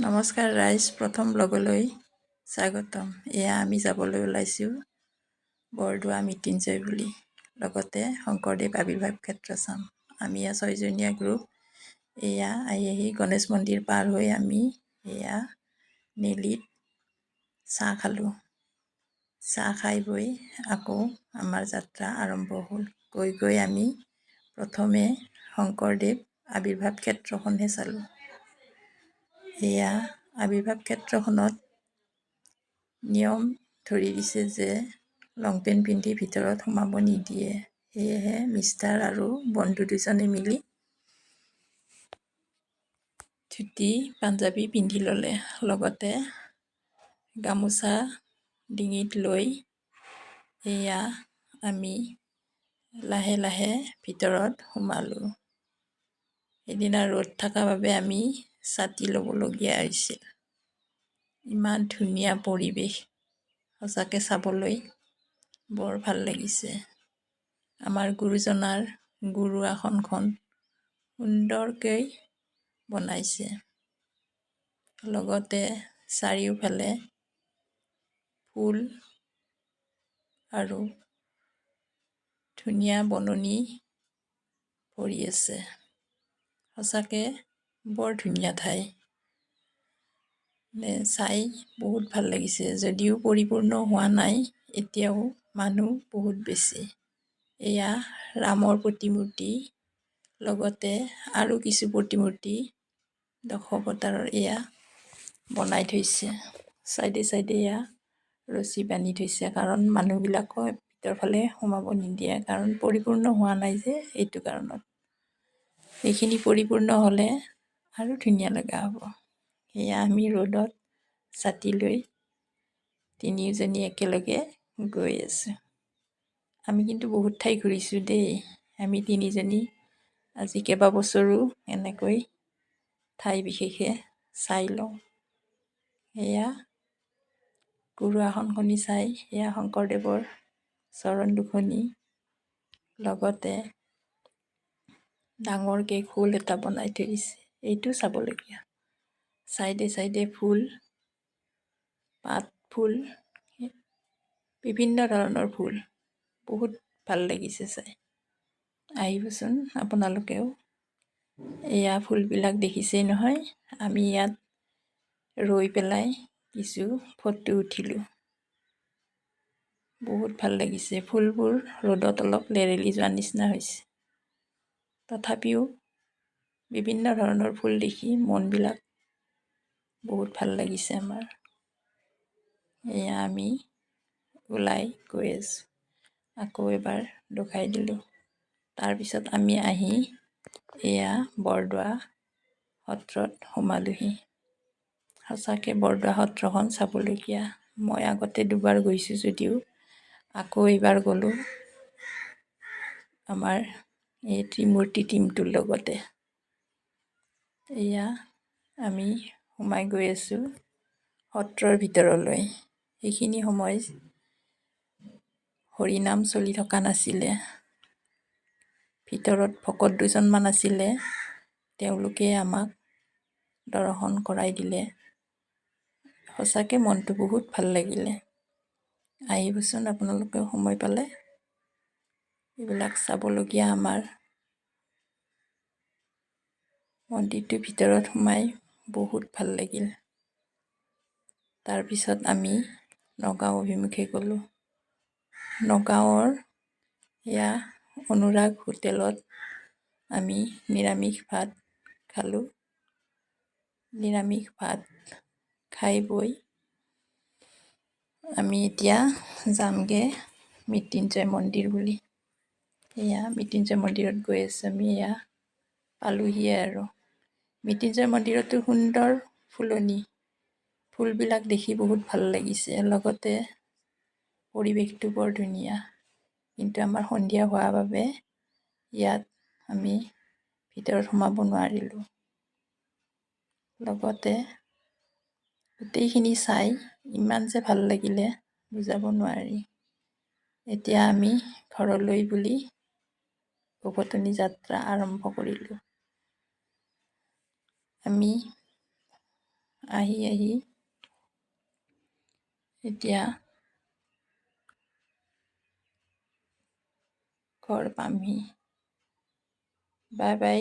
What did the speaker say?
নমস্কাৰ ৰাইজ, প্ৰথম ব্লগলৈ স্বাগতম। এয়া আমি যাবলৈ ওলাইছোঁ বৰদোৱা মৃত্যুঞ্জয় বুলি, লগতে শংকৰদেৱ আৱিৰ্ভাৱ ক্ষেত্ৰ চাম। আমি এয়া 6জনীয়া গ্ৰুপ। এয়া আহি গণেশ মন্দিৰ পাৰ হৈ আমি এয়া নেলিত চাহ খালোঁ। চাহ খাই বৈ আকৌ আমাৰ যাত্ৰা আৰম্ভ হ'ল। গৈ গৈ আমি প্ৰথমে শংকৰদেৱ আৱিৰ্ভাৱ ক্ষেত্ৰখনহে চালোঁ। এয়া আৱিৰ্ভাৱ ক্ষেত্ৰখনত নিয়ম ধৰি দিছে যে লং পেণ্ট পিন্ধি ভিতৰত সোমাব নিদিয়ে। সেয়েহে মিষ্টাৰ আৰু বন্ধু দুজনে মিলি ধুতি পাঞ্জাবী পিন্ধি ল'লে, লগতে গামোচা ডিঙিত লৈ এয়া আমি লাহে লাহে ভিতৰত সোমালোঁ। সেইদিনা ৰ'দ থকা বাবে আমি ছাতি ল'বলগীয়া হৈছিল। ইমান ধুনীয়া পৰিৱেশ, সঁচাকৈ চাবলৈ বৰ ভাল লাগিছে। আমাৰ গুৰুজনাৰ গুৰু আসনখন সুন্দৰকৈ বনাইছে, লগতে চাৰিওফালে ফুল আৰু ধুনীয়া বননি ভৰি আছে। সঁচাকৈ বৰ ধুনীয়া ঠাই, চাই বহুত ভাল লাগিছে। যদিও পৰিপূৰ্ণ হোৱা নাই, এতিয়াও মানুহ বহুত বেছি। এয়া ৰামৰ প্ৰতিমূৰ্তি, লগতে আৰু কিছু প্ৰতিমূৰ্তি দশাৱতাৰৰ এয়া বনাই থৈছে। চাইডে চাইডে এয়া ৰছী বান্ধি থৈছে, কাৰণ মানুহবিলাকক ভিতৰ ফালে সোমাব নিদিয়ে, কাৰণ পৰিপূৰ্ণ হোৱা নাই যে, এইটো কাৰণত। এইখিনি পৰিপূৰ্ণ হ'লে আৰু ধুনীয়া লগা হ'ব। সেয়া আমি ৰ'দত ছাতি লৈ তিনিওজনী একেলগে গৈ আছোঁ। আমি কিন্তু বহুত ঠাই ঘূৰিছোঁ দেই। আমি তিনিজনী আজি কেইবাবছৰো এনেকৈ ঠাই বিশেষে চাই লওঁ। এয়া গুৰু আসনখনি চাই, এয়া শংকৰদেৱৰ চৰণ দুখনি, লগতে ডাঙৰকৈ খোল এটা বনাই থৈ দিছে, এইটো চাবলগীয়া। চাইডে চাইডে ফুল, পাত ফুল, বিভিন্ন ধৰণৰ ফুল, বহুত ভাল লাগিছে চাই। আহিবচোন আপোনালোকেও। এয়া ফুলবিলাক দেখিছেই নহয়। আমি ইয়াত ৰৈ পেলাই কিছু ফটো উঠিলোঁ। বহুত ভাল লাগিছে। ফুলবোৰ ৰ'দত অলপ লেৰেলি যোৱাৰ নিচিনা হৈছে, তথাপিও বিভিন্ন ধৰণৰ ফুল দেখি মনবিলাক বহুত ভাল লাগিছে আমাৰ। এয়া আমি ওলাই গৈ আছোঁ। আকৌ এবাৰ দেখুৱাই দিলোঁ। তাৰপিছত আমি আহি এয়া বৰদোৱা সত্ৰত সোমালোহি। সঁচাকৈ বৰদোৱা সত্ৰখন চাবলগীয়া। মই আগতে দুবাৰ গৈছোঁ যদিও আকৌ এইবাৰ গ'লোঁ আমাৰ এই ত্ৰিমূৰ্তি টীমটোৰ লগতে। এয়া আমি সোমাই গৈ আছোঁ সত্ৰৰ ভিতৰলৈ। সেইখিনি সময় হৰিনাম চলি থকা নাছিলে। ভিতৰত ভকত দুজনমান আছিলে, তেওঁলোকে আমাক দৰ্শন কৰাই দিলে। সঁচাকৈ মনটো বহুত ভাল লাগিলে। আহিবচোন আপোনালোকেও সময় পালে। এইবিলাক চাবলগীয়া। আমাৰ মন্দিৰটোৰ ভিতৰত সোমাই বহুত ভাল লাগিল। তাৰপিছত আমি নগাঁও অভিমুখে গ'লোঁ। নগাঁৱৰ এয়া অনুৰাগ হোটেলত আমি নিৰামিষ ভাত খালোঁ। নিৰামিষ ভাত খাই বৈ আমি এতিয়া যামগৈ মৃত্যুঞ্জয় মন্দিৰ বুলি। এয়া মৃত্যুঞ্জয় মন্দিৰত গৈ আছোঁ আমি। এয়া পালোহিয়ে আৰু। মৃত্যুঞ্জয় মন্দিৰতো সুন্দৰ ফুলনি, ফুলবিলাক দেখি বহুত ভাল লাগিছে, লগতে পৰিৱেশটো বৰ ধুনীয়া। কিন্তু আমাৰ সন্ধিয়া হোৱাৰ বাবে ইয়াত আমি ভিতৰত সোমাব নোৱাৰিলোঁ। লগতে গোটেইখিনি চাই ইমান যে ভাল লাগিলে বুজাব নোৱাৰি। এতিয়া আমি ঘৰলৈ বুলি উভতনি যাত্ৰা আৰম্ভ কৰিলোঁ। আমি আহি এতিয়া ঘৰ পামহি। Bye bye.